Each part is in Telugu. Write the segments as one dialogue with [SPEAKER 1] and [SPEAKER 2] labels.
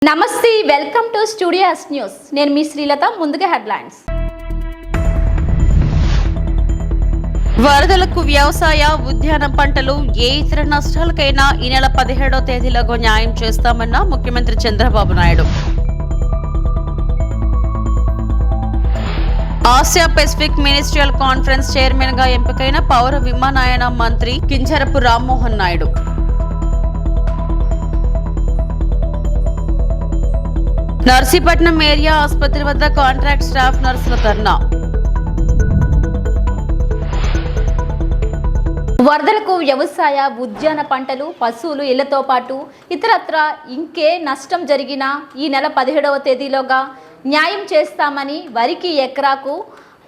[SPEAKER 1] నమస్తే వెల్కమ్ టు స్టూడియోస్ న్యూస్ నేను మీ శ్రీలత ముందుగా హెడ్లైన్స్ వరదలకు వ్యవసాయ ఉద్యాన పంటలు ఏ ఇతర నష్టాలకైనా ఈ నెల 17వ తేదీలోగా న్యాయం చేస్తామన్న ముఖ్యమంత్రి Chandrababu Naidu Asia Pacific ministerial conference chairman గా ఎంపికైన పౌర విమానయాన మంత్రి కింజరపు రామ్మోహన్ నాయుడు నర్సీపట్నం ఏరియా ఆసుపత్రి వద్ద కాంట్రాక్ట్ స్టాఫ్ నర్సుల ధర్నా వరదలకు వ్యవసాయ ఉద్యాన పంటలు పశువులు ఇళ్లతో పాటు ఇతరత్ర ఇంకే నష్టం జరిగినా ఈ నెల 17వ తేదీలోగా న్యాయం చేస్తామని వరికి ఎకరాకు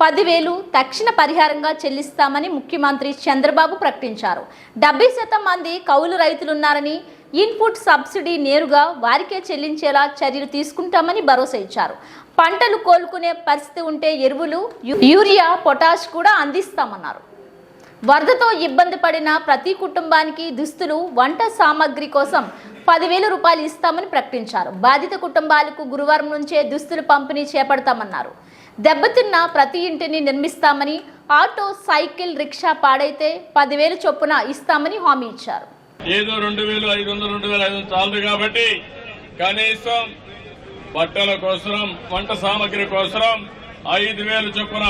[SPEAKER 1] 10,000 తక్షణ పరిహారంగా చెల్లిస్తామని ముఖ్యమంత్రి చంద్రబాబు ప్రకటించారు. 70% మంది కౌలు రైతులున్నారని ఇన్పుట్ సబ్సిడీ నేరుగా వారికే చెల్లించేలా చర్యలు తీసుకుంటామని భరోసా ఇచ్చారు. పంటలు కోలుకునే పరిస్థితి ఉంటే ఎరువులు, యూరియా, పొటాష్ కూడా అందిస్తామన్నారు. వరదతో ఇబ్బంది పడిన ప్రతి కుటుంబానికి దుస్తులు, వంట సామాగ్రి కోసం 10,000 రూపాయలు ఇస్తామని ప్రకటించారు. బాధిత కుటుంబాలకు గురువారం నుంచే దుస్తులు పంపిణీ చేపడతామన్నారు. దెబ్బతిన్న ప్రతి ఇంటిని నిర్మిస్తామని, ఆటో, సైకిల్, రిక్షా పాడైతే 10,000 చొప్పున ఇస్తామని హామీ ఇచ్చారు.
[SPEAKER 2] ఏదో 2,500 2,500 చాలదు కాబట్టి కనీసం బట్టల కోసం, వంట సామాగ్రి కోసం 5,000 చొప్పున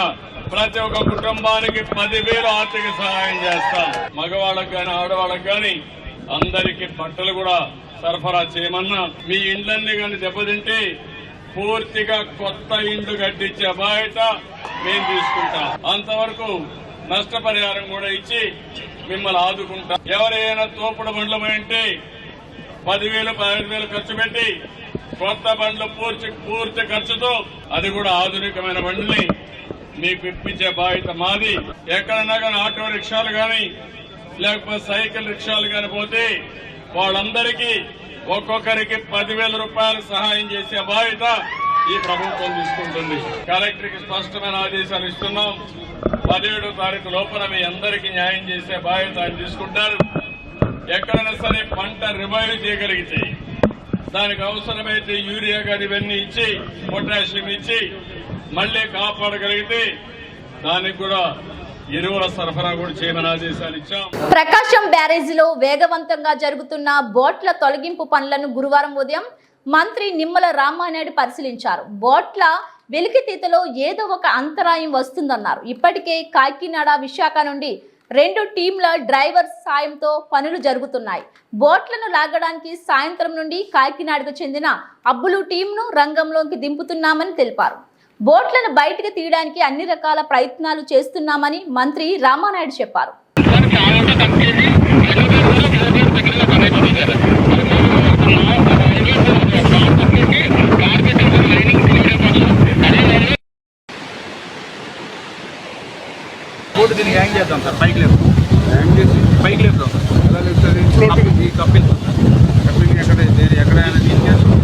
[SPEAKER 2] ప్రతి ఒక్క కుటుంబానికి 10,000 ఆర్థిక సహాయం చేస్తాం. మగవాళ్ళకు గాని ఆడవాళ్ళకు గాని అందరికీ బట్టలు కూడా సరఫరా చేయమన్నా. మీ ఇండ్లన్నీ గాని దెబ్బతింటే పూర్తిగా కొత్త ఇండ్లు కట్టించే బాధ్యత మేము తీసుకుంటాం. అంతవరకు నష్టపరిహారం కూడా ఇచ్చి మిమ్మల్ని ఆదుకుంటాం. ఎవరైనా తోపుడు బండ్లు అంటే 10,000 15,000 ఖర్చు పెట్టి కొత్త బండ్లు పూర్తి ఖర్చుతో అది కూడా ఆధునికమైన బండ్లని మీకు ఇప్పించే బాధ్యత మాది. ఎక్కడన్నా కానీ ఆటో రిక్షాలు గాని లేకపోతే సైకిల్ రిక్షాలు గాని పోతే వాళ్ళందరికీ ఒక్కొక్కరికి 10,000 రూపాయలు సహాయం చేసే బాధ్యత ఈ ప్రభుత్వం తీసుకుంటుంది. కలెక్టర్కి స్పష్టమైన ఆదేశాలు ఇస్తున్నాం. 17వ తారీఖు లోపల మీ అందరికీ న్యాయం చేసే బాధ్యత ఆయన తీసుకుంటారు. ఎక్కడైనా సరే పంట రివైవ్ చేయగలిగితే దానికి అవసరమైతే యూరియా గాని ఇవన్నీ ఇచ్చి, పొటాషియం ఇచ్చి మళ్లీ కాపాడగలిగితే దానికి కూడా ఎరువుల సరఫరా కూడా చేయమని ఆదేశాలు ఇచ్చాం.
[SPEAKER 1] ప్రకాశం బ్యారేజీలో వేగవంతంగా జరుగుతున్న బోట్ల తొలగింపు పనులను గురువారం ఉదయం మంత్రి నిమ్మల రామానాయుడు పరిశీలించారు. బోట్ల వెలికితీతలో ఏదో ఒక అంతరాయం వస్తుందన్నారు. ఇప్పటికే కాకినాడ, విశాఖ నుండి 2 టీంల డ్రైవర్ సాయంతో పనులు జరుగుతున్నాయి. బోట్లను లాగడానికి సాయంత్రం నుండి కాకినాడకు చెందిన అబ్బులు టీంను రంగంలోకి దింపుతున్నామని తెలిపారు. బోట్లను బయటకు తీయడానికి అన్ని రకాల ప్రయత్నాలు చేస్తున్నామని మంత్రి రామానాయుడు చెప్పారు.
[SPEAKER 3] బోర్డు దీనికి హ్యాంగ్ చేద్దాం సార్, పైకి లేపుతాం. పైకి లేపుతాం సార్. ఈ కప్పింగ్ ఎక్కడైనా తీసుకెళ్తాం.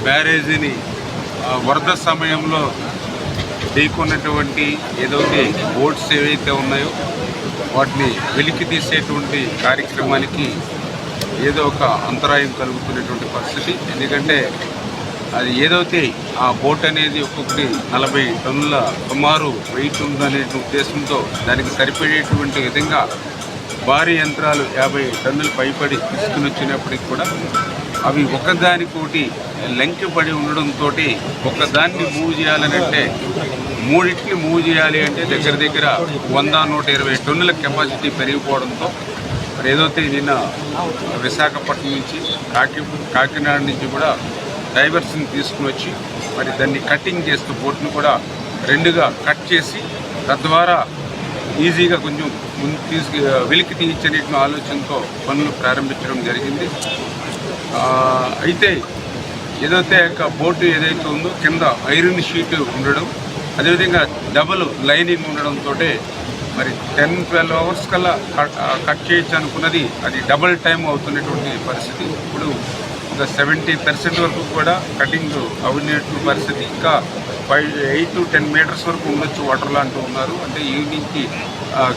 [SPEAKER 4] బ్యారేజీని వరద సమయంలో ఢీకొన్నటువంటి ఏదైతే బోట్స్ ఏవైతే ఉన్నాయో వాటిని వెలికి తీసేటువంటి కార్యక్రమానికి ఏదో ఒక అంతరాయం కలుగుతున్నటువంటి పరిస్థితి. ఎందుకంటే అది ఏదైతే ఆ బోట్ అనేది ఒక్కొక్కటి 40 టన్నుల సుమారు వెయిట్ ఉందనే ఉద్దేశంతో దానికి సరిపడేటువంటి విధంగా భారీ యంత్రాలు 50 టన్నులు పైపడి తీసుకుని వచ్చినప్పటికి కూడా అవి ఒకదానికోటి లెంకిపడి ఉండడంతో ఒకదాన్ని మూవ్ చేయాలనంటే మూడింటిని మూవ్ చేయాలి అంటే దగ్గర 100-120 టన్నుల కెపాసిటీ పెరిగిపోవడంతో మరి ఏదైతే నిన్న విశాఖపట్నం నుంచి కాకినాడ నుంచి కూడా డైవర్స్ని తీసుకుని వచ్చి మరి దాన్ని కటింగ్ చేస్తూ బోట్ను కూడా 2గా కట్ చేసి తద్వారా ఈజీగా కొంచెం ముందు వెలికి తీయించనే ఆలోచనతో పనులు ప్రారంభించడం జరిగింది. అయితే ఏదైతే బోటు ఏదైతే ఉందో కింద ఐరన్ షీట్ ఉండడం, అదేవిధంగా డబుల్ లైనింగ్ ఉండడంతో మరి 10-12 అవర్స్ కల్లా కట్ చేయొచ్చు అనుకున్నది అది డబుల్ టైం అవుతున్నటువంటి పరిస్థితి. ఇప్పుడు ఒక 70% వరకు కూడా కటింగ్ అవినటువంటి పరిస్థితి. ఇంకా 8 to 10 మీటర్స్ వరకు ఉండొచ్చు వాటర్లో అంటూ ఉన్నారు. అంటే ఈవినింగ్కి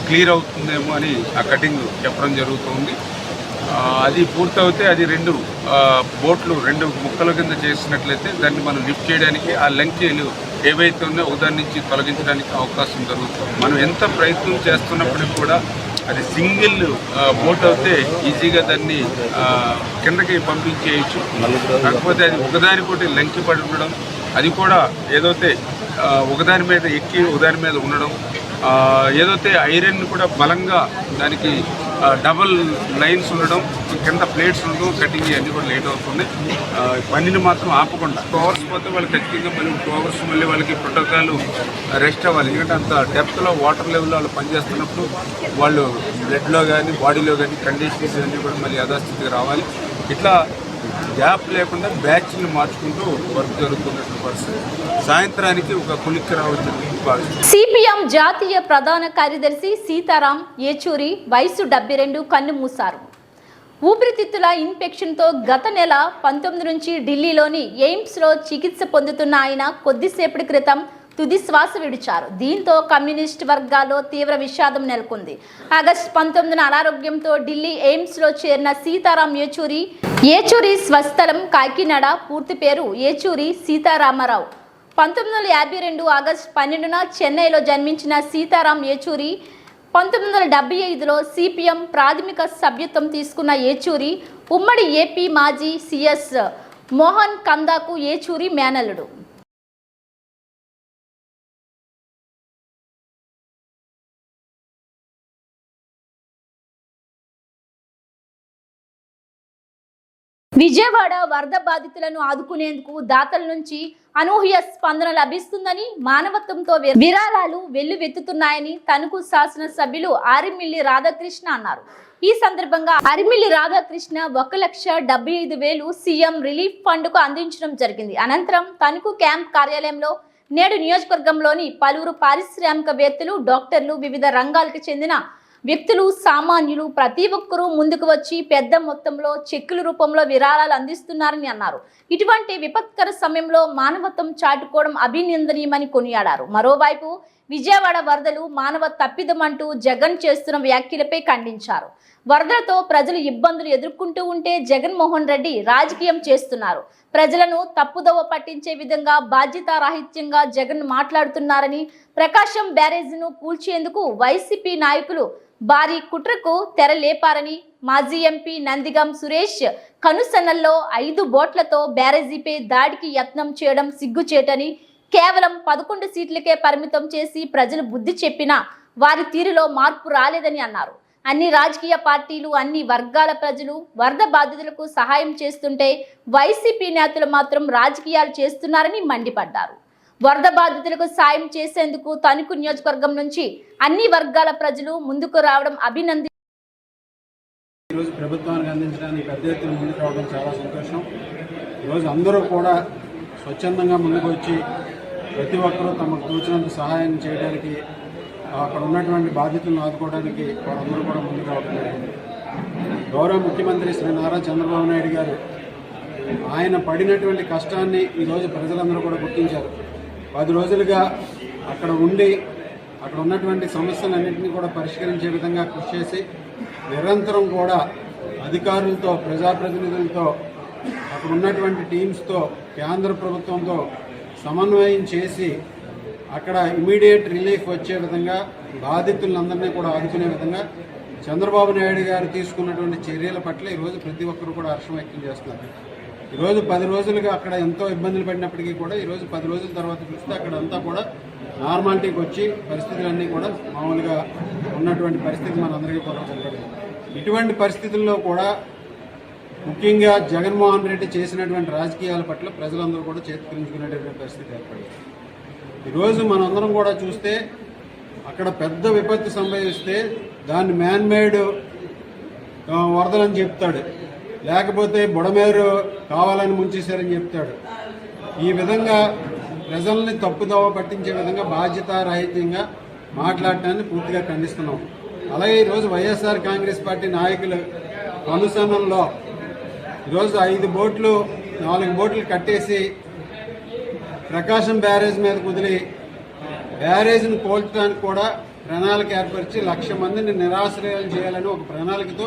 [SPEAKER 4] క్లియర్ అవుతుందేమో అని ఆ కటింగ్ చెప్పడం జరుగుతుంది. అది పూర్తవుతే అది 2 బోట్లు 2 ముక్కల కింద చేసినట్లయితే దాన్ని మనం లిఫ్ట్ చేయడానికి ఆ లంకెలు ఏవైతే ఉన్నాయో ఒకదాని నుంచి తొలగించడానికి అవకాశం జరుగుతుంది. మనం ఎంత ప్రయత్నం చేస్తున్నప్పటికీ కూడా అది సింగిల్ బోట్ అయితే ఈజీగా దాన్ని కిందకి పంపించేయచ్చు. కాకపోతే అది ఒకదానికోటి లంకి పడి ఉండడం, అది కూడా ఏదైతే ఒకదాని మీద ఎక్కి ఒకదాని మీద ఉండడం, ఏదైతే ఐరన్ కూడా బలంగా దానికి డబల్ లైన్స్ ఉండడం, కింద ప్లేట్స్ ఉండడం, కటింగ్ అన్నీ కూడా లేట్ అవుతుంది. పనిని మాత్రం ఆపకుండా 2 అవర్స్ పోతే వాళ్ళకి ఖచ్చితంగా మళ్ళీ 2 అవర్స్ మళ్ళీ వాళ్ళకి ప్రోటోకాల్ రెస్ట్ అవ్వాలి. ఎందుకంటే అంత డెప్త్లో వాటర్ లెవెల్లో వాళ్ళు పనిచేస్తున్నప్పుడు వాళ్ళు బ్లడ్లో కానీ బాడీలో కానీ కండిషన్స్ అన్నీ కూడా మళ్ళీ యథాస్థితికి రావాలి. ఇట్లా గ్యాప్ లేకుండా బ్యాచ్ని మార్చుకుంటూ వర్క్ జరుగుతున్నటువంటి పరిస్థితి. సాయంత్రానికి ఒక కొలిక్కి రావచ్చని భావిస్తున్నాను.
[SPEAKER 1] సిపిఎం జాతీయ ప్రధాన కార్యదర్శి సీతారాం ఏచూరి వయసు 72 కన్ను మూశారు. ఊపిరితిత్తుల ఇన్ఫెక్షన్తో గత నెల 19 నుంచి ఢిల్లీలోని ఎయిమ్స్లో చికిత్స పొందుతున్న ఆయన కొద్దిసేపటి క్రితం తుది శ్వాస విడిచారు. దీంతో కమ్యూనిస్ట్ వర్గాల్లో తీవ్ర విషాదం నెలకొంది. ఆగస్టు 19న అనారోగ్యంతో ఢిల్లీ ఎయిమ్స్లో చేరిన సీతారాం ఏచూరి స్వస్థలం కాకినాడ. పూర్తి పేరు ఏచూరి సీతారామరావు. 1952 ఆగస్టు 12న చెన్నైలో జన్మించిన సీతారాం ఏచూరి 1975లో సిపిఎం ప్రాథమిక సభ్యత్వం తీసుకున్న ఏచూరి ఉమ్మడి ఏపీ మాజీ సిఎస్ మోహన్ కందాకు ఏచూరి మేనల్లుడు. విజయవాడ వరద బాధితులను ఆదుకునేందుకు దాతల నుంచి అనూహ్య స్పందన లభిస్తుందని, మానవత్వంతో విరాళాలు వెల్లువెత్తుతున్నాయని తణుకు శాసనసభ్యులు ఆరిమిల్లి రాధాకృష్ణ అన్నారు. ఈ సందర్భంగా ఆరిమిల్లి రాధాకృష్ణ 1,75,000 సీఎం రిలీఫ్ ఫండ్కు అందించడం జరిగింది. అనంతరం తణుకు క్యాంప్ కార్యాలయంలో నేడు నియోజకవర్గంలోని పలువురు పారిశ్రామికవేత్తలు, డాక్టర్లు, వివిధ రంగాలకు చెందిన వ్యక్తులు, సామాన్యులు ప్రతి ఒక్కరూ ముందుకు వచ్చి పెద్ద మొత్తంలో చెక్కుల రూపంలో విరాళాలు అందిస్తున్నారని అన్నారు. ఇటువంటి విపత్కర సమయంలో మానవత్వం చాటుకోవడం అభినందనీయమని కొనియాడారు. మరోవైపు విజయవాడ వరదలు మానవ తప్పిదమంటూ జగన్ చేస్తున్న వ్యాఖ్యలపై ఖండించారు. వరదలతో ప్రజలు ఇబ్బందులు ఎదుర్కొంటూ ఉంటే జగన్మోహన్ రెడ్డి రాజకీయం చేస్తున్నారు. ప్రజలను తప్పుదోవ పట్టించే విధంగా బాధ్యతారాహిత్యంగా జగన్ మాట్లాడుతున్నారని, ప్రకాశం బ్యారేజ్ను కూల్చేందుకు వైసీపీ నాయకులు భారీ కుట్రకు తెరలేపారని, మాజీ ఎంపీ నందిగం సురేష్ కనుసన్నల్లో 5 బోట్లతో బ్యారేజీపై దాడికి యత్నం చేయడం సిగ్గుచేటని, కేవలం 11 సీట్లకే పరిమితం చేసి ప్రజలు బుద్ధి చెప్పినా వారి తీరులో మార్పు రాలేదని అన్నారు. అన్ని రాజకీయ పార్టీలు, అన్ని వర్గాల ప్రజలు వరద బాధితులకు సహాయం చేస్తుంటే వైసీపీ నేతలు మాత్రం రాజకీయాలు చేస్తున్నారని మండిపడ్డారు. వరద బాధితులకు సాయం చేసేందుకు తణుకు నియోజకవర్గం నుంచి అన్ని వర్గాల ప్రజలు ముందుకు రావడం అభినందన.
[SPEAKER 5] ఈరోజు ప్రభుత్వానికి అందించడానికి పెద్ద ఎత్తున ముందుకు రావడం చాలా సంతోషం. ఈరోజు అందరూ కూడా స్వచ్ఛందంగా ముందుకు వచ్చి ప్రతి ఒక్కరూ తమకు తోచినంత సహాయం చేయడానికి, అక్కడ ఉన్నటువంటి బాధ్యతలను ఆదుకోవడానికి వారందరూ కూడా ముందుకు రావడం జరిగింది. గౌరవ ముఖ్యమంత్రి శ్రీ నారా చంద్రబాబు నాయుడు గారు ఆయన పడినటువంటి కష్టాన్ని ఈరోజు ప్రజలందరూ కూడా గుర్తించారు. 10 రోజులుగా అక్కడ ఉండి అక్కడ ఉన్నటువంటి సమస్యలన్నింటినీ కూడా పరిష్కరించే విధంగా కృషి చేసి నిరంతరం కూడా అధికారులతో, ప్రజాప్రతినిధులతో, అక్కడ ఉన్నటువంటి టీమ్స్తో, కేంద్ర ప్రభుత్వంతో సమన్వయం చేసి అక్కడ ఇమీడియట్ రిలీఫ్ వచ్చే విధంగా బాధితులందరినీ కూడా ఆదుకునే విధంగా చంద్రబాబు నాయుడు గారు తీసుకున్నటువంటి చర్యల పట్ల ఈరోజు ప్రతి ఒక్కరు కూడా హర్షం వ్యక్తం చేస్తున్నారు. ఈరోజు 10 రోజులుగా అక్కడ ఎంతో ఇబ్బందులు పడినప్పటికీ కూడా ఈరోజు 10 రోజుల తర్వాత చూస్తే అక్కడ అంతా కూడా నార్మాలిటీకి వచ్చి పరిస్థితులన్నీ కూడా మామూలుగా ఉన్నటువంటి పరిస్థితి మనందరికీ కూడా కనపడింది. ఇటువంటి పరిస్థితుల్లో కూడా ముఖ్యంగా జగన్మోహన్ రెడ్డి చేసినటువంటి రాజకీయాల పట్ల ప్రజలందరూ కూడా చేతుకరించుకునేటటువంటి పరిస్థితి ఏర్పడింది. ఈరోజు మనందరం కూడా చూస్తే అక్కడ పెద్ద విపత్తు సంభవిస్తే దాన్ని మ్యాన్మేడ్ వరదలని చెప్తాడు, లేకపోతే బుడమేరు కావాలని ముంచేశారని చెప్తాడు. ఈ విధంగా ప్రజల్ని తప్పుదోవ పట్టించే విధంగా బాధ్యతారాహిత్యంగా మాట్లాడటాన్ని పూర్తిగా ఖండిస్తున్నాం. అలాగే ఈరోజు వైఎస్ఆర్ కాంగ్రెస్ పార్టీ నాయకులు కనుసన్నల్లో ఈరోజు 5 బోట్లు 4 బోట్లు కట్టేసి ప్రకాశం బ్యారేజ్ మీద కుదిరి బ్యారేజ్ను కోల్చడానికి కూడా ప్రణాళిక ఏర్పరిచి 1,00,000 మందిని నిరాశ్రయాలు చేయాలని ఒక ప్రణాళికతో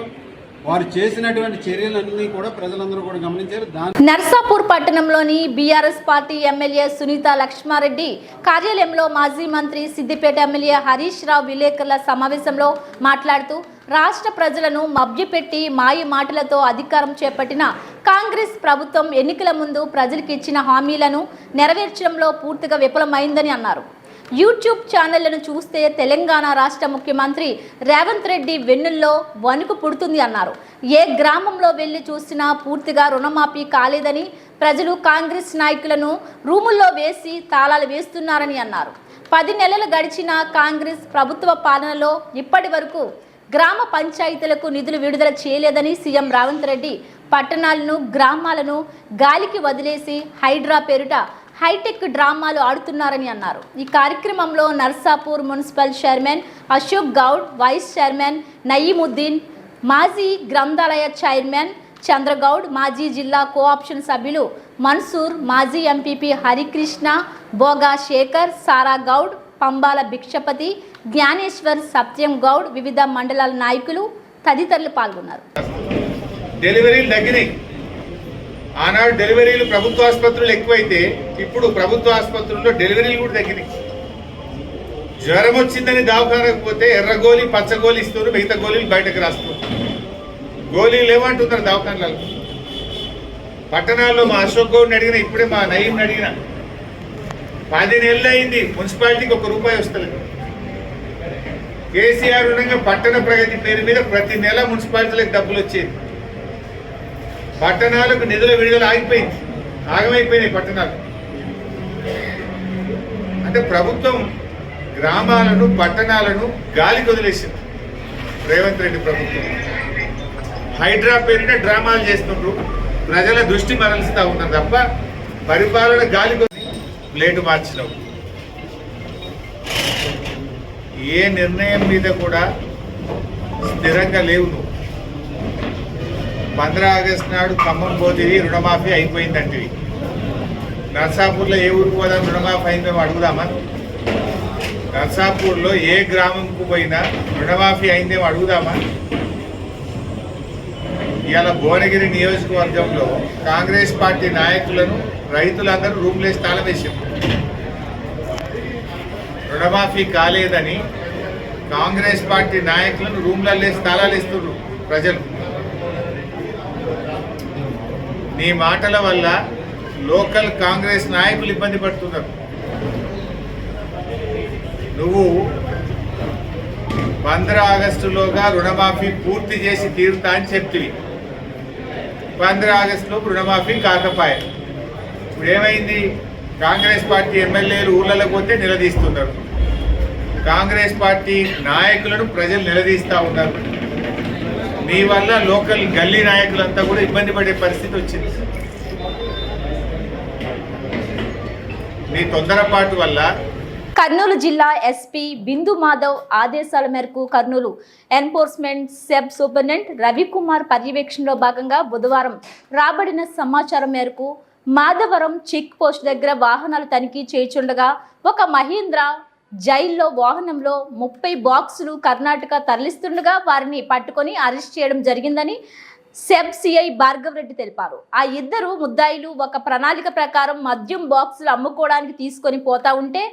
[SPEAKER 5] వారు చేసినటువంటి చర్యలన్నీ కూడా ప్రజలందరూ కూడా గమనించారు. దాని
[SPEAKER 1] నర్సాపూర్ పట్టణంలోని BRS party MLA Sunitha Laxma Reddy కార్యాలయంలో మాజీ మంత్రి సిద్దిపేట ఎమ్మెల్యే హరీష్ రావు విలేకరుల సమావేశంలో మాట్లాడుతూ రాష్ట్ర ప్రజలను మభ్యపెట్టి మాయ మాటలతో అధికారం చేపట్టిన కాంగ్రెస్ ప్రభుత్వం ఎన్నికల ముందు ప్రజలకు ఇచ్చిన హామీలను నెరవేర్చడంలో పూర్తిగా విఫలమైందని అన్నారు. యూట్యూబ్ ఛానళ్లను చూస్తే తెలంగాణ రాష్ట్ర ముఖ్యమంత్రి రేవంత్ రెడ్డి వెన్నుల్లో వణుకు పుడుతుంది అన్నారు. ఏ గ్రామంలో వెళ్లి చూసినా పూర్తిగా రుణమాఫీ కాలేదని, ప్రజలు కాంగ్రెస్ నాయకులను రూముల్లో వేసి తాళాలు వేస్తున్నారని అన్నారు. 10 నెలలు గడిచిన కాంగ్రెస్ ప్రభుత్వ పాలనలో ఇప్పటి వరకు గ్రామ పంచాయతీలకు నిధులు విడుదల చేయలేదని సీఎం రేవంత్ రెడ్డి పట్టణాలను గ్రామాలను గాలికి వదిలేసి హైడ్రా పేరుట హైటెక్ డ్రామాలు ఆడుతున్నారని అన్నారు. ఈ కార్యక్రమంలో Narsapur municipal chairman Ashok Goud, vice chairman Nayeemuddin, మాజీ గ్రంథాలయ చైర్మన్ చంద్రగౌడ్, మాజీ జిల్లా కోఆప్షన్ సభ్యులు మన్సూర్, మాజీ ఎంపీపీ హరికృష్ణ, బోగా శేఖర్, సారా గౌడ్, పంబాల భిక్షపతి, జ్ఞానేశ్వర్, సత్యం గౌడ్, వివిధ మండలాల నాయకులు తదితరులు పాల్గొన్నారు.
[SPEAKER 6] డెలివరీలు తగ్గినాయి. ఆనాడు డెలివరీలు ప్రభుత్వ ఆసుపత్రులు ఎక్కువైతే ఇప్పుడు ప్రభుత్వ ఆసుపత్రుల్లో డెలివరీలు కూడా తగ్గినాయి. జ్వరం వచ్చిందని దవాఖానకు పోతే ఎర్రగోలి పచ్చగోలి ఇస్తున్నారు, మిగతా గోళీలు బయటకు రాస్తున్నారు. గోళీలు ఏమంటున్నారు దవాఖానలలో. పట్టణాల్లో మా అశోక్ గౌడ్ని అడిగిన, ఇప్పుడే మా నయీంని అడిగిన, 10 నెలలు అయింది మున్సిపాలిటీకి ₹1 వస్తలేదు. కేసీఆర్ ఉండగా పట్టణ ప్రగతి పేరు మీద ప్రతి నెల మున్సిపాలిటీలకు డబ్బులు వచ్చేది. పట్టణాలకు నిధుల విడుదల ఆగిపోయింది, ఆగమైపోయినాయి పట్టణాలు. అంటే ప్రభుత్వం గ్రామాలను పట్టణాలను గాలికి వదిలేసింది. రేవంత్ రెడ్డి ప్రభుత్వం హైడ్రా పేరిట డ్రామాలు చేస్తుండ్రు, ప్రజల దృష్టి మరలుస్తూ ఉన్నారు తప్ప పరిపాలన గాలికి ప్లేటు మార్చినావు. ఏ నిర్ణయం మీద కూడా స్థిరంగా లేవు నువ్వు. 15 ఆగస్టు నాడు ఖమ్మం పోతివి, రుణమాఫీ అయిపోయిందంటివి. నర్సాపూర్లో ఏ ఊరికి పోదాం రుణమాఫీ అయిందో అడుగుదామా? నర్సాపూర్లో ఏ గ్రామంకు పోయినా రుణమాఫీ అయిందేమో అడుగుదామా? ఇవాళ భువనగిరి నియోజకవర్గంలో కాంగ్రెస్ పార్టీ నాయకులను రైతులందరూ రూమ్లేసి తాళం వేసారు. రుణమాఫీ కాలేదని కాంగ్రెస్ పార్టీ నాయకులను రూమ్లలో తాళాలు ఇస్తున్నారు ప్రజలు. నీ మాటల వల్ల లోకల్ కాంగ్రెస్ నాయకులు ఇబ్బంది పడుతున్నారు. నువ్వు 15 ఆగస్టులోగా రుణమాఫీ పూర్తి చేసి తీరుతా అని చెప్తివి. 15 ఆగస్టులోపు రుణమాఫీ కాకపాయే. ఇప్పుడు ఏమైంది? కాంగ్రెస్ పార్టీ ఎమ్మెల్యేలు ఊళ్ళలోకి పోతే నిలదీస్తున్నారు, కాంగ్రెస్ పార్టీ నాయకులను ప్రజలు నిలదీస్తూ ఉన్నారు. నీ వల్ల లోకల్ గల్లీ నాయకులంతా కూడా ఇబ్బంది పడే పరిస్థితి వచ్చింది. నీ తొందరపాటు వల్ల.
[SPEAKER 1] కర్నూలు జిల్లా ఎస్పీ బిందు మాధవ్ ఆదేశాల మేరకు Kurnool enforcement sub superintendent Ravikumar పర్యవేక్షణలో భాగంగా బుధవారం రాబడిన సమాచారం మేరకు మాధవరం చెక్ పోస్ట్ దగ్గర వాహనాలు తనిఖీ చేయుచుండగా ఒక మహీంద్రా జైల్లో వాహనంలో 30 బాక్సులు కర్ణాటక తరలిస్తుండగా వారిని పట్టుకొని అరెస్ట్ చేయడం జరిగిందని సెబ్ సిఐ భార్గవ్ రెడ్డి తెలిపారు. ఆ ఇద్దరు ముద్దాయిలు ఒక ప్రణాళిక ప్రకారం మద్యం బాక్సులు అమ్ముకోవడానికి తీసుకొని పోతా ఉంటే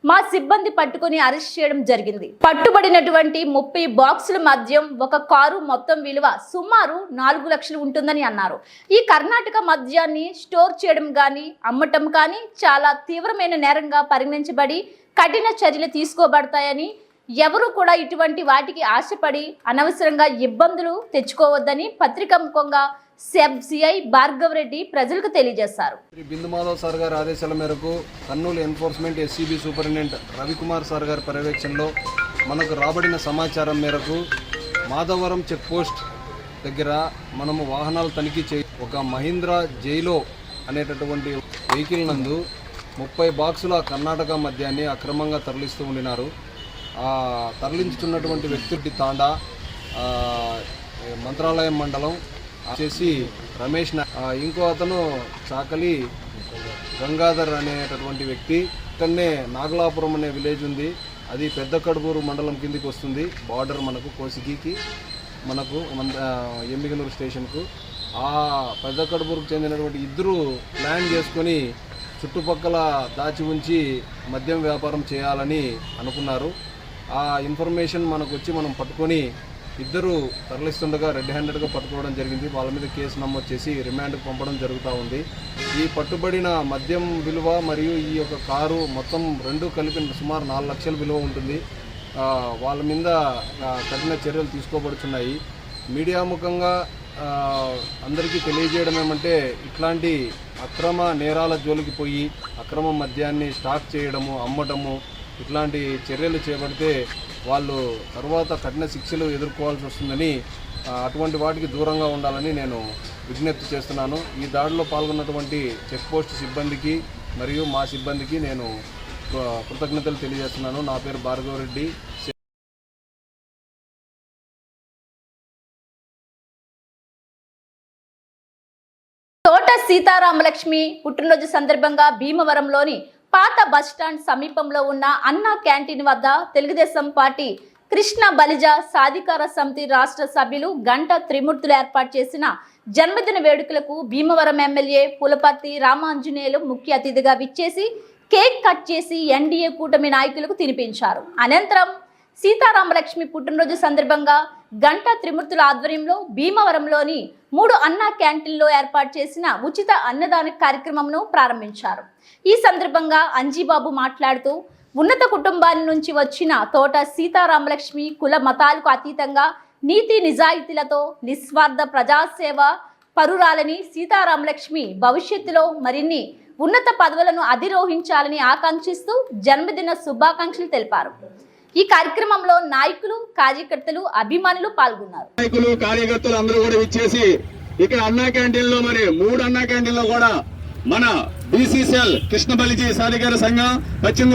[SPEAKER 1] మా సిబ్బంది పట్టుకొని అరెస్ట్ చేయడం జరిగింది. పట్టుబడినటువంటి 30 బాక్సుల మద్యం, ఒక కారు మొత్తం విలువ సుమారు 4 లక్షలు ఉంటుందని అన్నారు. ఈ కర్ణాటక మద్యాన్ని స్టోర్ చేయడం కానీ అమ్మటం కానీ చాలా తీవ్రమైన నేరంగా పరిగణించబడి కఠిన చర్యలు తీసుకోబడతాయని, ఎవరు కూడా ఇటువంటి వాటికి ఆశపడి అనవసరంగా ఇబ్బందులు తెచ్చుకోవద్దని పత్రికాముఖంగా సెబ్ సిఐ భార్గవ్ రెడ్డి ప్రజలకు తెలియజేశారు.
[SPEAKER 7] శ్రీ బిందు మాధవ్ సార్ గారి ఆదేశాల మేరకు Kurnool enforcement SCB superintendent Ravikumar sir గారి పర్యవేక్షణలో మనకు రాబడిన సమాచారం మేరకు మాధవరం చెక్ పోస్ట్ దగ్గర మనము వాహనాలు తనిఖీ ఒక మహీంద్రా జైలో అనేటటువంటి వెహికల్ నందు 30 బాక్సుల కర్ణాటక మద్యాన్ని అక్రమంగా తరలిస్తూ ఉండినారు. తరలించుతున్నటువంటి వ్యక్తి తాండా మంత్రాలయం మండలం వచ్చేసి రమేష్, ఇంకో అతను చాకలి గంగాధర్ అనేటటువంటి వ్యక్తి. ఇక్కడనే నాగలాపురం అనే విలేజ్ ఉంది, అది పెద్ద కడుపూరు మండలం కిందికి వస్తుంది, బార్డర్ మనకు కోసిగికి. మనకు ఎంబిగనూరు స్టేషన్కు. ఆ పెద్ద కడుపుకు చెందినటువంటి ఇద్దరు ప్లాన్ చేసుకొని చుట్టుపక్కల దాచి ఉంచి మద్యం వ్యాపారం చేయాలని అనుకున్నారు. ఆ ఇన్ఫర్మేషన్ మనకు వచ్చి మనం పట్టుకొని ఇద్దరు తరలిస్తుండగా రెడ్ హ్యాండెడ్గా పట్టుకోవడం జరిగింది. వాళ్ళ మీద కేసు నమోదు చేసి రిమాండ్కి పంపడం జరుగుతూ ఉంది. ఈ పట్టుబడిన మద్యం విలువ మరియు ఈ యొక్క కారు మొత్తం రెండు కలిపి సుమారు 4 లక్షల విలువ ఉంటుంది. వాళ్ళ మీద కఠిన చర్యలు తీసుకోబడుతున్నాయి. మీడియా ముఖంగా అందరికీ తెలియజేయడం ఏమంటే, ఇట్లాంటి అక్రమ నేరాల జోలికి పోయి అక్రమ మద్యాన్ని స్టాక్ చేయడము, అమ్మటము ఇట్లాంటి చర్యలు చేపడితే వాళ్ళు తర్వాత కఠిన శిక్షలు ఎదుర్కోవాల్సి వస్తుందని, అటువంటి వాటికి దూరంగా ఉండాలని నేను విజ్ఞప్తి చేస్తున్నాను. ఈ దాడిలో పాల్గొన్నటువంటి చెక్ పోస్ట్ సిబ్బందికి మరియు మా సిబ్బందికి నేను కృతజ్ఞతలు తెలియజేస్తున్నాను. నా పేరు భార్గవరెడ్డి.
[SPEAKER 1] తోట సీతారామలక్ష్మి పుట్టినరోజు సందర్భంగా భీమవరంలోని పాత బస్టాండ్ సమీపంలో ఉన్న అన్నా క్యాంటీన్ వద్ద తెలుగుదేశం పార్టీ కృష్ణ బలిజ సాధికార సమితి రాష్ట్ర సభ్యులు గంట త్రిమూర్తులు ఏర్పాటు చేసిన జన్మదిన వేడుకలకు భీమవరం ఎమ్మెల్యే పులపర్తి రామాంజనేయులు ముఖ్య అతిథిగా విచ్చేసి కేక్ కట్ చేసి ఎన్డీఏ కూటమి నాయకులకు తినిపించారు. అనంతరం సీతారామలక్ష్మి పుట్టినరోజు సందర్భంగా గంట త్రిమూర్తుల ఆధ్వర్యంలో భీమవరంలోని 3 అన్నా క్యాంటీన్లో ఏర్పాటు చేసిన ఉచిత అన్నదాన కార్యక్రమంను ప్రారంభించారు. ఈ సందర్భంగా అంజీబాబు మాట్లాడుతూ, ఉన్నత కుటుంబాల నుంచి వచ్చిన తోట సీతారామలక్ష్మి కుల మతాలకు అతీతంగా నీతి నిజాయితీలతో నిస్వార్థ ప్రజాసేవ పరురాలని, సీతారామలక్ష్మి భవిష్యత్తులో మరిన్ని ఉన్నత పదవులను అధిరోహించాలని ఆకాంక్షిస్తూ జన్మదిన శుభాకాంక్షలు తెలిపారు. ఈ కార్యక్రమంలో నాయకులు, కార్యకర్తలు, అభిమానులు పాల్గొన్నారు.
[SPEAKER 8] నాయకులు, కార్యకర్తలు అందరూ కూడా ఇచ్చేసి ఇక్కడ అన్నా క్యాంటీన్ లో మరి 3 అన్నా క్యాంటీన్ లో కూడా మన బీసీసీఎల్ కృష్ణ బలిజీ సాధికార సంఘం పశ్చిమ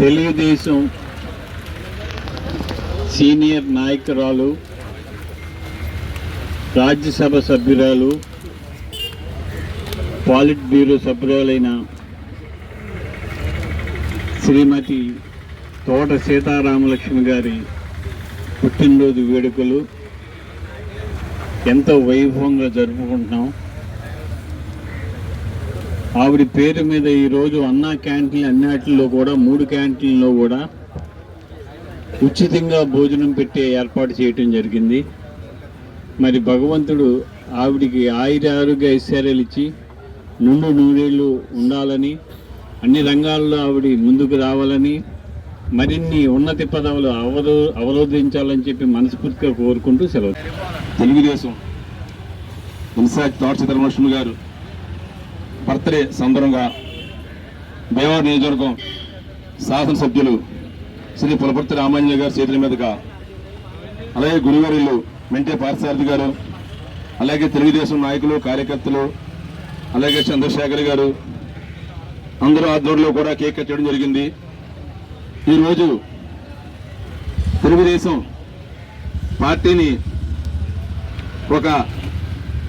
[SPEAKER 9] తెలుగుదేశం సీనియర్ నాయకురాలు, రాజ్యసభ సభ్యురాలు, పాలిట్ బ్యూరో సభ్యురాలైన శ్రీమతి తోట సీతారామలక్ష్మి గారి పుట్టినరోజు వేడుకలు ఎంతో వైభవంగా జరుపుకుంటున్నాం. ఆవిడ పేరు మీద ఈరోజు అన్నా క్యాంటీన్ అన్నిటిలో కూడా 3 క్యాంటీన్లో కూడా ఉచితంగా భోజనం పెట్టే ఏర్పాటు చేయటం జరిగింది. మరి భగవంతుడు ఆవిడికి ఆరోగ్య ఐశ్వర్యాలు ఇచ్చి నూరేళ్ళు ఉండాలని, అన్ని రంగాల్లో ఆవిడ ముందుకు రావాలని, మరిన్ని ఉన్నతి పదవులు అవరోధించాలని చెప్పి మనస్ఫూర్తిగా కోరుకుంటూ సెలవు.
[SPEAKER 8] తెలుగుదేశం ఇన్ఛార్జ్ తోట సీతారామలక్ష్మి గారు బర్త్డే సందర్భంగా భీమవరం నియోజకవర్గం శాసనసభ్యులు శ్రీ పులపర్తి రామాంజనేయ గారి చేతుల మీదుగా, అలాగే గురువారిల్లు మెంటే పార్థసారథి గారు, అలాగే తెలుగుదేశం నాయకులు, కార్యకర్తలు, అలాగే చంద్రశేఖర్ గారు అందరూ ఆధ్వర్యంలో కూడా కేక్ కట్ చేయడం జరిగింది. ఈరోజు తెలుగుదేశం పార్టీని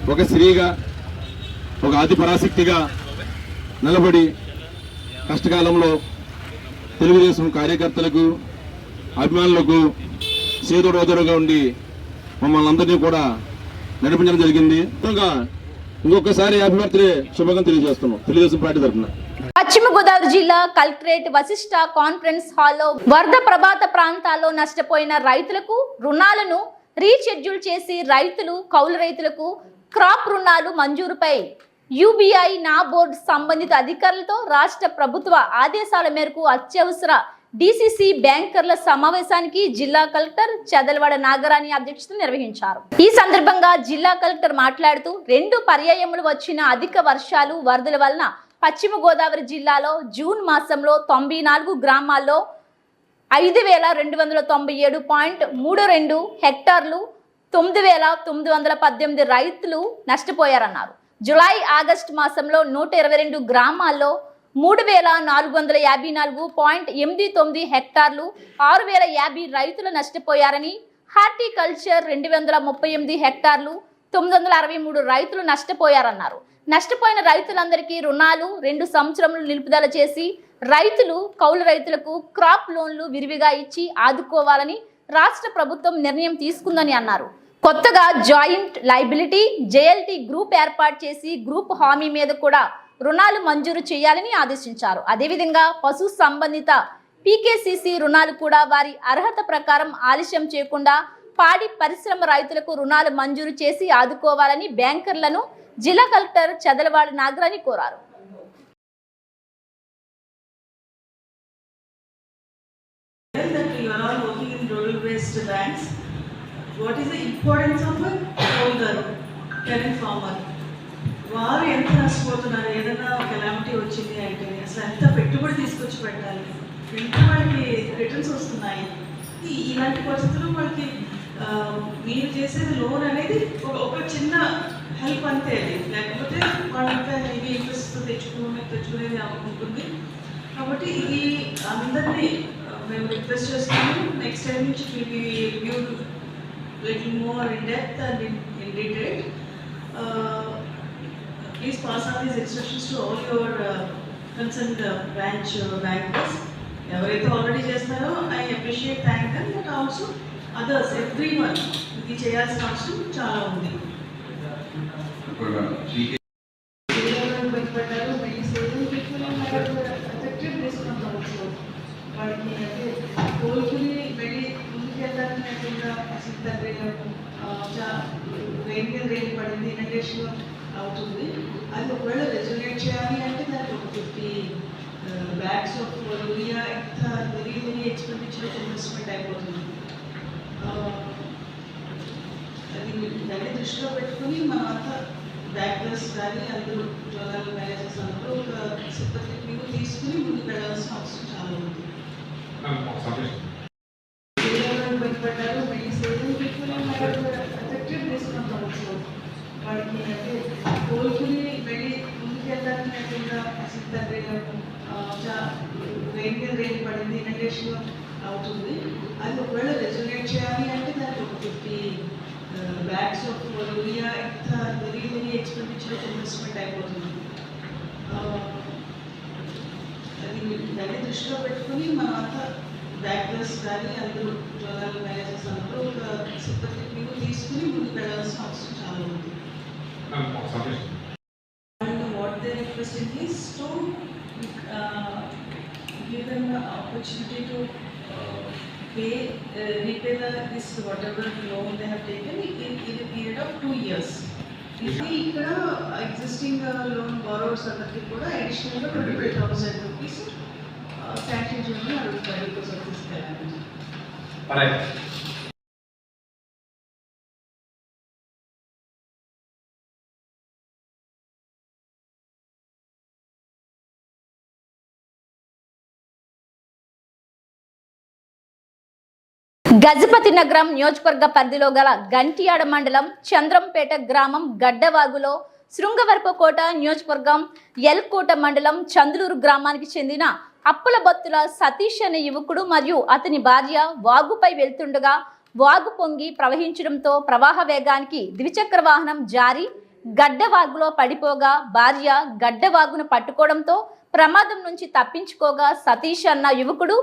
[SPEAKER 8] ఒక స్త్రీగా, ఒక ఆది పరాశక్తిగా నిలబడి కష్టకాలంలో తెలుగుదేశం కార్యకర్తలకు, అభిమానులకు చేదోడోదరుగా ఉండి మమ్మల్ని అందరినీ కూడా నడిపించడం జరిగింది. ఇంకొకసారి హ్యాపీ బర్త్డే శుభాకాంక్షలు తెలియజేస్తున్నాం తెలుగుదేశం పార్టీ తరఫున.
[SPEAKER 1] పశ్చిమ గోదావరి జిల్లా కలెక్టరేట్ వశిష్ఠ కాన్ఫరెన్స్ హాల్లో వరద ప్రభావిత ప్రాంతాల్లో నష్టపోయిన రైతులకు రుణాలను రీషెడ్యూల్ చేసి రైతులు కౌలు రైతులకు క్రాప్ రుణాలు మంజూరుపై యూబీఐ నాబోర్డ్ సంబంధిత అధికారులతో రాష్ట్ర ప్రభుత్వ ఆదేశాల మేరకు అత్యవసర డిసిసి బ్యాంకర్ల సమావేశానికి జిల్లా కలెక్టర్ చదలవాడ నాగరాణి అధ్యక్షతన నిర్వహించారు. ఈ సందర్భంగా జిల్లా కలెక్టర్ మాట్లాడుతూ 2 పర్యాయములు వచ్చిన అధిక వర్షాలు వరదల వలన పశ్చిమ గోదావరి జిల్లాలో జూన్ మాసంలో 94 గ్రామాల్లో 5297.32 హెక్టార్లు 9918 రైతులు నష్టపోయారన్నారు. జులై ఆగస్టు మాసంలో 122 గ్రామాల్లో 3454.89 హెక్టార్లు 6050 రైతులు నష్టపోయారని, హార్టికల్చర్ 238 హెక్టార్లు 963 రైతులు నష్టపోయారన్నారు. నష్టపోయిన రైతులందరికీ రుణాలు 2 సంవత్సరములు నిలుపుదల చేసి రైతులు కౌలు రైతులకు క్రాప్ లోన్లు విరివిగా ఇచ్చి ఆదుకోవాలని రాష్ట్ర ప్రభుత్వం నిర్ణయం తీసుకుందని అన్నారు. కొత్తగా జాయింట్ లైబిలిటీ జేఎల్టీ గ్రూప్ ఏర్పాటు చేసి గ్రూప్ హామీ మీద కూడా రుణాలు మంజూరు చేయాలని ఆదేశించారు. అదేవిధంగా పశు సంబంధిత పీకేసీసీ రుణాలు కూడా వారి అర్హత ప్రకారం ఆలస్యం చేయకుండా పాడి పరిశ్రమ రైతులకు రుణాలు మంజూరు చేసి ఆదుకోవాలని బ్యాంకర్లను జిల్లా కలెక్టర్ చదలవాడ నాగరాణి కోరారు.
[SPEAKER 10] What is the importance of a holder, current farmer? వారు ఎంత నష్టపోతున్నారు? ఏదైనా కెలామిటీ వచ్చింది అంటే అసలు ఎంత పెట్టుబడి తీసుకొచ్చి పెట్టాలి, ఎంత వాళ్ళకి రిటర్న్స్ వస్తున్నాయి? ఇలాంటి పరిస్థితుల్లో వాళ్ళకి మీరు చేసేది లోన్ అనేది ఒక చిన్న హెల్ప్ అంతే. అది లేకపోతే వాళ్ళంతా హెవీ ఇంట్రెస్ట్ తెచ్చుకునేది ఉంటుంది. కాబట్టి ఇది అందరినీ మేము రిక్వెస్ట్ చేస్తున్నాము. నెక్స్ట్ టైం నుంచి will be reviewed little more in depth and in detail. Please pass on these instructions to all your concerned branch bankers. Everything already chestaro, I appreciate, thank them, but also others, everyone. Idi cheyalsina avasam chaala undi. Affected this one also. వాళ్ళకి అంటే కోలుకుని వెళ్ళి ముందుకు వెళ్ళడానికి లేకుండా అసలు తండ్రి రెయిన్ మీద రెయిన్ పడింది, ఇన్వెస్టేషన్ అవుతుంది. అది ఒకవేళ రెజొనేట్ చేయాలి అంటే దానికి ఒక 50 బ్యాగ్స్ ఆఫ్ యూరియా ఎంత వెరీ వెరీ ఎక్స్పెండిచర్ ఇన్వెస్ట్మెంట్ అయిపోతుంది. అది దాన్ని దృష్టిలో పెట్టుకుని మనమంతా బ్యాంకర్స్ కానీ అందరూ జోనల్ మేనేజర్స్ అందరూ ఒక సిబ్బంది మీరు తీసుకుని ముందుకు వెళ్ళాల్సిన అవసరం చాలా ఉంది. పడ్డారు అఫెక్టెడ్ తీసుకున్నాం also. వాళ్ళకి అంటే కోలుకుని వెళ్ళి ముందుకు వెళ్ళడానికి లేకుండా అసలు తండ్రి రెయిన్ మీద రెయిన్ పడింది, ఇన్వెస్టేషన్ అవుతుంది. అది ఒకవేళ రెజొనేట్ చేయాలి అంటే దానికి ఒక 50 బ్యాగ్స్ ఆఫ్ యూరియా ఎంత వెరీ వెరీ ఎక్స్పెండిచర్ ఇన్వెస్ట్మెంట్ అయిపోతుంది. అది దాన్ని దృష్టిలో పెట్టుకుని మనమంతా బ్యాంకర్స్ కానీ అందరూ జోనల్ మేనేజర్స్ అందరూ ఒక సిబ్బంది మీరు తీసుకుని ముందుకు వెళ్ళాల్సిన అవసరం చాలా ఉంది. And what they requesting is to give them the opportunity to repay this whatever loan they have taken in a period of 2 years. ఇది ఇక్కడ ఎగ్జిస్టింగ్ లోన్ బారోవర్స్ అందరికీ కూడా అడిషనల్గా 25,000 రూపీస్ శాంక్షన్ చేయమని అడుగుతారు because of this calamity.
[SPEAKER 1] Gajapathinagaram నియోజకవర్గ పరిధిలో గల గంటియాడ మండలం చంద్రంపేట గ్రామం గడ్డవాగులో శృంగవరపుకోట నియోజకవర్గం ఎల్కోట మండలం చందులూరు గ్రామానికి చెందిన అప్పుల బత్తుల సతీష్ అనే యువకుడు మరియు అతని భార్య వాగుపై వెళ్తుండగా వాగు పొంగి ప్రవహించడంతో ప్రవాహ వేగానికి ద్విచక్ర వాహనం జారి గడ్డవాగులో పడిపోగా భార్య గడ్డవాగును పట్టుకోవడంతో ప్రమాదం నుంచి తప్పించుకోగా సతీష్ అన్న యువకుడు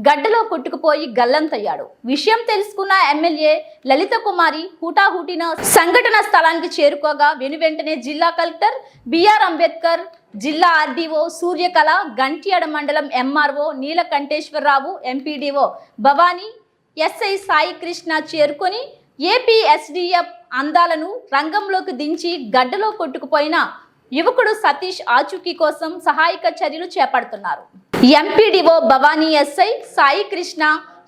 [SPEAKER 1] గడ్డలో కొట్టుకుపోయి గల్లంతయ్యాడు. విషయం తెలుసుకున్న ఎమ్మెల్యే లలిత కుమారి హుటాహుటిన సంఘటన స్థలానికి చేరుకోగా వెనువెంటనే జిల్లా కలెక్టర్ బిఆర్ అంబేద్కర్, జిల్లా ఆర్డీఓ సూర్యకళ, గంట్యాడ మండలం MRO Neelakanteswararao, MPDO Bhavani, SI Sai Krishna చేరుకొని ఏపీ ఎస్డీఎఫ్ అందాలను రంగంలోకి దించి గడ్డలో కొట్టుకుపోయిన యువకుడు సతీష్ ఆచూకీ కోసం సహాయక చర్యలు చేపడుతున్నారు. ఎంపీడీఓ భవానీ, ఎస్ఐ సాయి కృష్ణ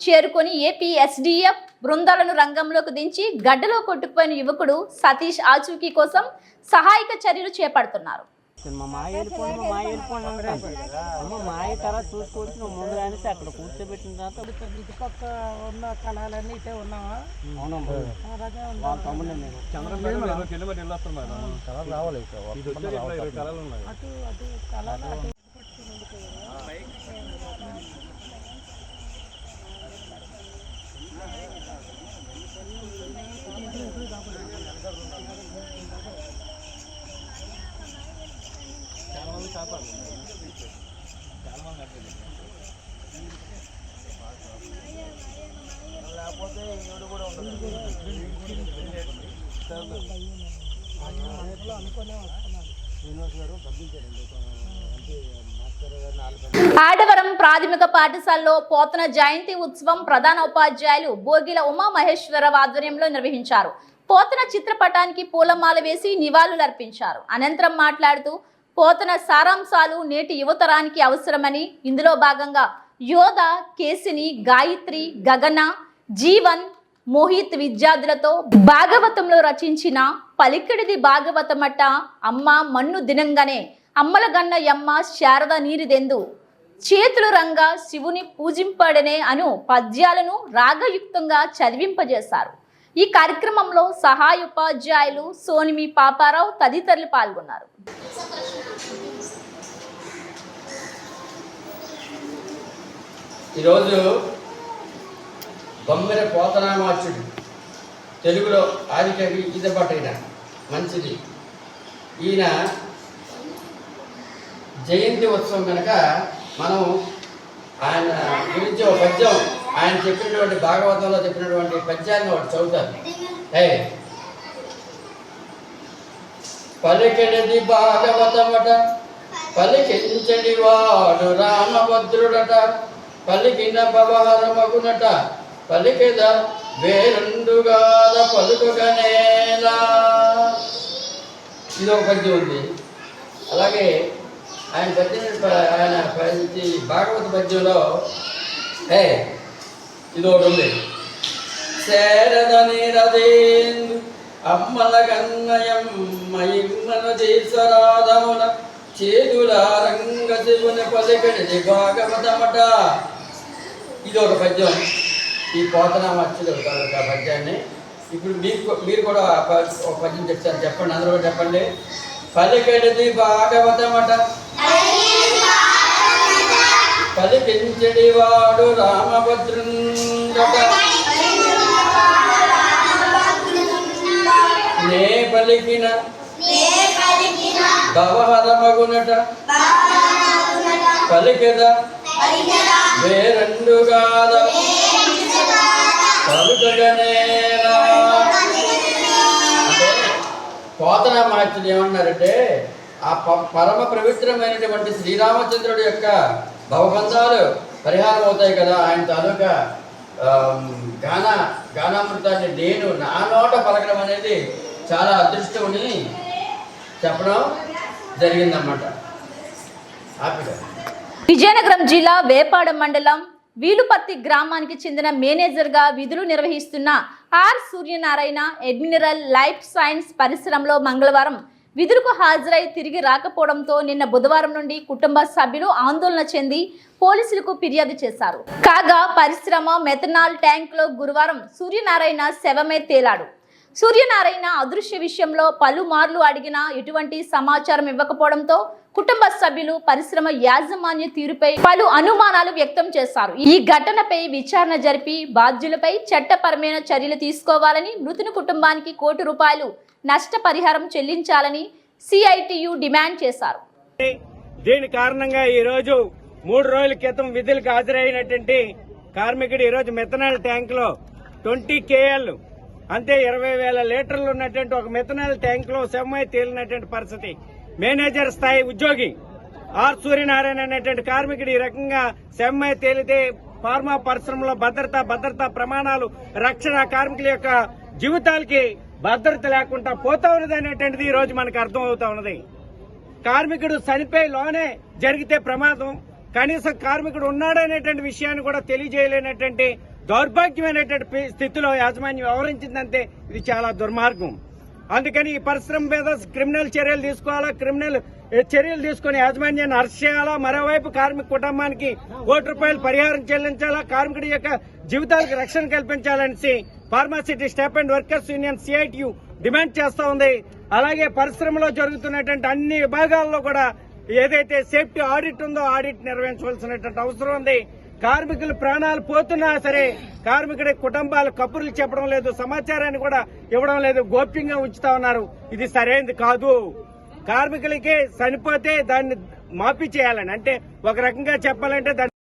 [SPEAKER 1] చేరుకొని ఏపీ ఎస్డీఎఫ్ బృందాలను రంగంలోకి దించి గడ్డలో కొట్టుకుపోయిన యువకుడు సతీష్ ఆచూకీ కోసం సహాయక చర్యలు చేపడుతున్నారు.
[SPEAKER 11] మా మాయ వెళ్ళిపోండి, మా మాయ వెళ్ళిపోండి అంటాను. అమ్మ మాయ తర్వాత చూసుకోవచ్చు, నువ్వు ముందు అనేసి అక్కడ కూర్చోబెట్టిన తర్వాత ఇటుపక్క ఉన్న కళాలన్నీ ఇటే ఉన్నావా? తమ్ముడు నేను కళలు రావాలి, అటు అటు కళలు అటు లేకపోతే ఏడు కూడా ఉండదు. అనుకునే వస్తున్నాను. శ్రీనివాస్ గారు పంపించారండి.
[SPEAKER 1] ఆడవరం ప్రాథమిక పాఠశాలలో పోతన జయంతి ఉత్సవం ప్రధాన ఉపాధ్యాయులు బోగిల ఉమా మహేశ్వరరావు ఆధ్వర్యంలో నిర్వహించారు. పోతన చిత్రపటానికి పూలమాల వేసి నివాళులర్పించారు. అనంతరం మాట్లాడుతూ పోతన సారాంశాలు నేటి యువతరానికి అవసరమని, ఇందులో భాగంగా యోధ, కేసిని, గాయత్రి, గగన, జీవన్, మోహిత్ విద్యార్థులతో భాగవతంలో రచించిన పలికిడిది భాగవతమట అమ్మ మన్ను దినంగానే అమ్మల గన్న యమ్మ శారద నీరిదెందు చేతులు రంగా శివుని పూజింపడనే అను పద్యాలను రాగయుక్తంగా చదివింపజేశారు. ఈ కార్యక్రమంలో సహాయ ఉపాధ్యాయులు సోనిమి పాపారావు తదితరులు పాల్గొన్నారు.
[SPEAKER 12] ఈరోజు బొమ్మెర పోతనామాచుడు తెలుగులో ఆదికవి ఈతపట్టిన మంచిది. ఈయన జయంతి ఉత్సవం కనుక మనం ఆయన గురించి ఒక పద్యం, ఆయన చెప్పినటువంటి భాగవతంలో చెప్పినటువంటి పద్యాన్ని ఒకటి చదువుతారు. పలికెడిది భాగవతమట, పలికించడి వాడు రామభద్రుడట, పలికిన పవహరమగునట, పలికెద వేరుండుగాద పలుకుగనేలా. ఇది ఒక పద్యం ఉంది. అలాగే ఆయన భాగవత పద్యంలో ఇది ఒకటి ఉంది. శారద నీరదేందు అమ్మల గన్నయమ్మను చేసరాధమున చేదుల రంగ శివుని పలికడిది భాగవతమట. ఇది ఒక పద్యం. ఈ పోతనామాచుడు ఒక పద్యాన్ని ఇప్పుడు మీరు కూడా ఒక పద్యం చెప్తారు. చెప్పండి, అందరూ కూడా చెప్పండి. పలికడిది భాగవతమట, పలికించడి వాడు రామభద్రుండట, నే పలికిన భవహరమగునట, పలికెద వేరండుగాద పలుకగనేలా. అంటే పోతనామాచుడు ఏమన్నారంటే ఆ పరమ పవిత్రమైనటువంటి శ్రీరామచంద్రుడి యొక్క భవబంధాలు పరిహారం అవుతాయి కదా. ఆయన తాలూకా గానామృతాన్ని నేను నా నోట పలకడం అనేది చాలా అదృష్టమని చెప్పడం జరిగిందన్నమాట.
[SPEAKER 1] విజయనగరం జిల్లా వేపాడ మండలం వీలుపత్తి గ్రామానికి చెందిన మేనేజర్గా విధులు నిర్వహిస్తున్న ఆర్ సూర్యనారాయణ ఎడ్మినరల్ లైఫ్ సైన్స్ పరిశ్రమలో మంగళవారం విధులకు హాజరై తిరిగి రాకపోవడంతో నిన్న బుధవారం నుండి కుటుంబ సభ్యులు ఆందోళన చెంది పోలీసులకు ఫిర్యాదు చేశారు. కాగా పరిశ్రమ మెథనాల్ ట్యాంక్ లో గురువారం సూర్యనారాయణ శవమే తేలాడు. సూర్యనారాయణ అదృశ్య విషయంలో పలుమార్లు అడిగినా ఎటువంటి సమాచారం ఇవ్వకపోవడంతో కుటుంబ సభ్యులు పరిశ్రమ యాజమాన్య తీరుపై పలు అనుమానాలు వ్యక్తం చేశారు. ఈ ఘటనపై విచారణ జరిపి బాధ్యులపై చట్టపరమైన చర్యలు తీసుకోవాలని, మృతుని కుటుంబానికి ₹1 కోటి నష్టపరిహారం చెల్లించాలని సిఐటియు డిమాండ్ చేశారు.
[SPEAKER 11] దీని కారణంగా ఈరోజు 3 రోజుల క్రితం విధులకు హాజరైనటువంటి కార్మికుడు ఈరోజు మెథనాల్ ట్యాంక్ లో 20 KL అంతే 20,000 లీటర్లు ఉన్నటువంటి ఒక మెథనాల్ ట్యాంక్ లో శవమై తేలినటువంటి పరిస్థితి. మేనేజర్ స్థాయి ఉద్యోగి ఆర్ సూర్యనారాయణ అనేటువంటి కార్మికుడు ఈ రకంగా శవమై తేలితే ఫార్మా పరిశ్రమలో భద్రతా ప్రమాణాలు రక్షణ కార్మికుల యొక్క జీవితాలకి భద్రత లేకుండా పోతా ఉన్నది అనేటువంటిది ఈ రోజు మనకు అర్థం అవుతా ఉన్నది. కార్మికుడు చనిపోయి లోనే జరిగితే ప్రమాదం, కనీసం కార్మికుడు ఉన్నాడనేటువంటి విషయాన్ని కూడా తెలియజేయలేనటువంటి దౌర్భాగ్యమైనటువంటి స్థితిలో యాజమాన్యం వ్యవహరించిందంటే ఇది చాలా దుర్మార్గం. అందుకని ఈ పరిశ్రమ మీద క్రిమినల్ చర్యలు తీసుకోవాలా, క్రిమినల్ చర్యలు తీసుకుని యాజమాన్యాన్ని అరెస్ట్ చేయాలా. మరోవైపు కార్మిక కుటుంబానికి ₹1 పరిహారం చెల్లించాలా, కార్మికుడి యొక్క జీవితాలకు రక్షణ కల్పించాలనేసి pharma city staff and workers union CITU demand చేస్తా ఉంది. అలాగే పరిశ్రమలో జరుగుతున్నటువంటి అన్ని విభాగాల్లో కూడా ఏదైతే సేఫ్టీ ఆడిట్ ఉందో ఆడిట్ నిర్వహించవలసినటువంటి అవసరం ఉంది. కార్మికుల ప్రాణాలు పోతున్నా సరే కార్మికుడి కుటుంబాలు కబుర్లు చెప్పడం లేదు, సమాచారాన్ని కూడా ఇవ్వడం లేదు, గోప్యంగా ఉంచుతా ఉన్నారు. ఇది సరైనది కాదు. కార్మికులకి చనిపోతే దాన్ని మాఫీ చేయాలని, అంటే ఒక రకంగా చెప్పాలంటే దాన్ని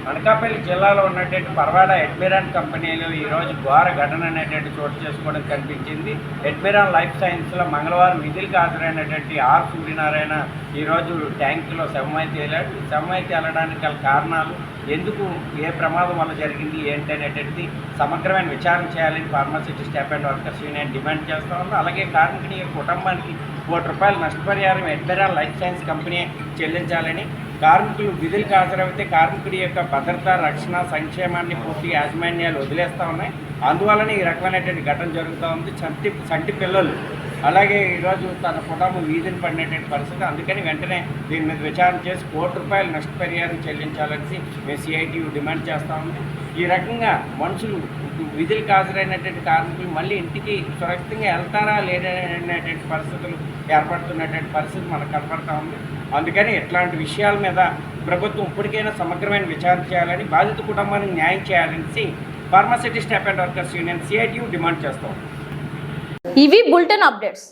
[SPEAKER 11] అనకాపల్లి జిల్లాలో ఉన్నటువంటి పర్వాడ ఎడ్మిరాన్ కంపెనీలో ఈ రోజు ఘోర ఘటన అనేటువంటి చోటు చేసుకోవడం కనిపించింది. ఎడ్మిరాన్ లైఫ్ సైన్స్ లో మంగళవారం విధులకు హాజరైనటువంటి ఆర్ సూర్యనారాయణ ఈ రోజు ట్యాంకులో శవమై తేలాడు. శవమై తేలడానికి గల కారణాలు, ఎందుకు, ఏ ప్రమాదం వల్ల జరిగింది ఏంటి అనేటువంటిది సమగ్రమైన విచారణ చేయాలని pharma city staff and workers union demand చేస్తా ఉంది. అలాగే కార్మికుని కుటుంబానికి ₹1 నష్టపరిహారం ఎడ్మిరాన్ లైఫ్ సైన్స్ కంపెనీ చెల్లించాలని, కార్మికులు విధులకు హాజరైతే కార్మికుడి యొక్క భద్రత, రక్షణ, సంక్షేమాన్ని పూర్తి యాజమాన్యాలు వదిలేస్తా ఉన్నాయి. అందువలన ఈ రకమైనటువంటి ఘటన జరుగుతూ ఉంది. చంటి పిల్లలు అలాగే ఈరోజు తన కుటుంబం వీధిని పడినటువంటి పరిస్థితి. అందుకని వెంటనే దీని మీద విచారణ చేసి ₹1 నష్టపరిహారం చెల్లించాలని మేము CITU డిమాండ్ చేస్తా ఉంది. ఈ రకంగా మనుషులు విధులకు హాజరైనటువంటి కార్మికులు మళ్ళీ ఇంటికి సురక్షితంగా వెళ్తారా లేదనేటువంటి పరిస్థితులు ఏర్పడుతున్నటువంటి పరిస్థితి మనకు కనపడతా ఉంది. అందుకని ఇట్లాంటి విషయాల మీద ప్రభుత్వం ఇప్పటికైనా సమగ్రమైన విచారణ చేయాలని, బాధిత కుటుంబానికి న్యాయం చేయాలని pharma city staff and workers union CITU demand చేస్తాం.
[SPEAKER 1] ఇవి బులెటిన్ అప్డేట్స్.